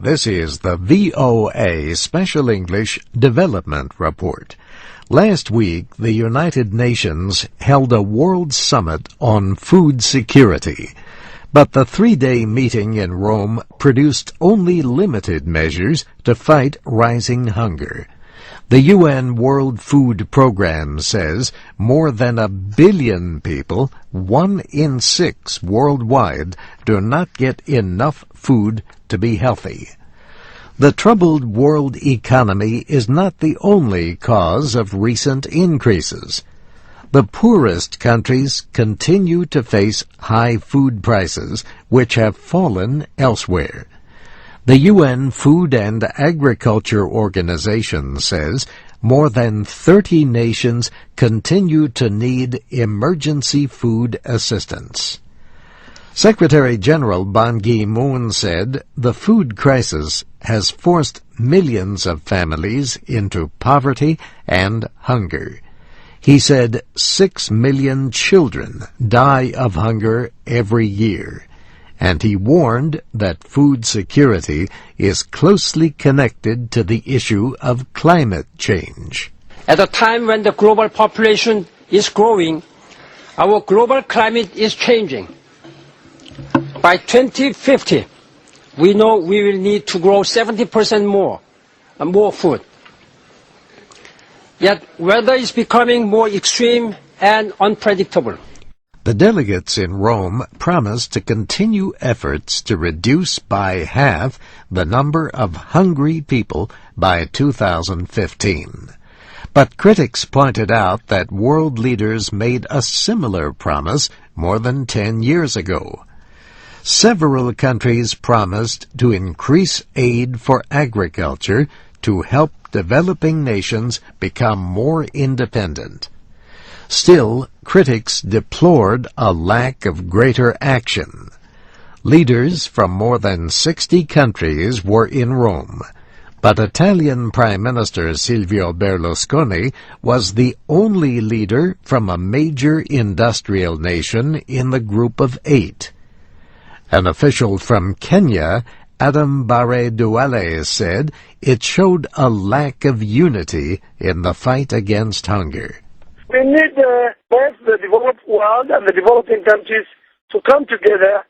This is the VOA Special English Development Report. Last week, the United Nations held a World Summit on food security. But the three-day meeting in Rome produced only limited measures to fight rising hunger. The UN World Food Programme says more than 1 billion people, 1 in 6 worldwide, do not get enough food to be healthy. The troubled world economy is not the only cause of recent increases. The poorest countries continue to face high food prices, which have fallen elsewhere. The UN Food and Agriculture Organization says more than 30 nations continue to need emergency food assistance. Secretary General Ban Ki-moon said the food crisis has forced millions of families into poverty and hunger. He said 6 million children die of hunger every year, and he warned that food security is closely connected to the issue of climate change. At a time when the global population is growing, our global climate is changing. By 2050, we know we will need to grow 70% more food. Yet weather is becoming more extreme and unpredictable. The delegates in Rome promised to continue efforts to reduce by half the number of hungry people by 2015. But critics pointed out that world leaders made a similar promise more than 10 years ago. Several countries promised to increase aid for agriculture to help developing nations become more independent. Still, critics deplored a lack of greater action. Leaders from more than 60 countries were in Rome, but Italian Prime Minister Silvio Berlusconi was the only leader from a major industrial nation in the group of 8. An official from Kenya, Adam Bare Duale, said it showed a lack of unity in the fight against hunger. We need both the developed world and the developing countries to come together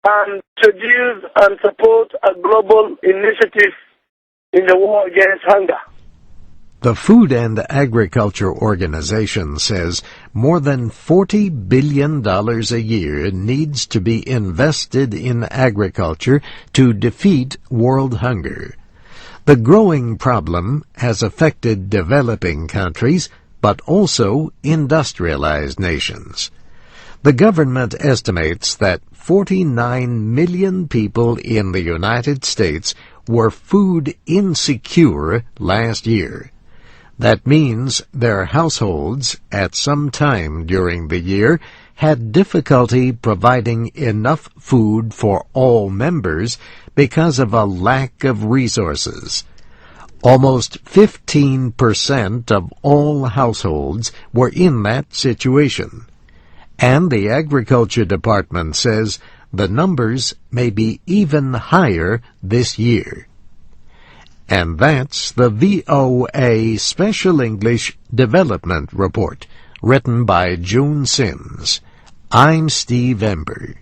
and produce and support a global initiative in the war against hunger. The Food and Agriculture Organization says more than $40 billion a year needs to be invested in agriculture to defeat world hunger. The growing problem has affected developing countries, but also industrialized nations. The government estimates that 49 million people in the United States were food insecure last year. That means their households, at some time during the year, had difficulty providing enough food for all members because of a lack of resources. Almost 15% of all households were in that situation. And the Agriculture Department says the numbers may be even higher this year. And that's the VOA Special English Development Report, written by June Sims. I'm Steve Ember.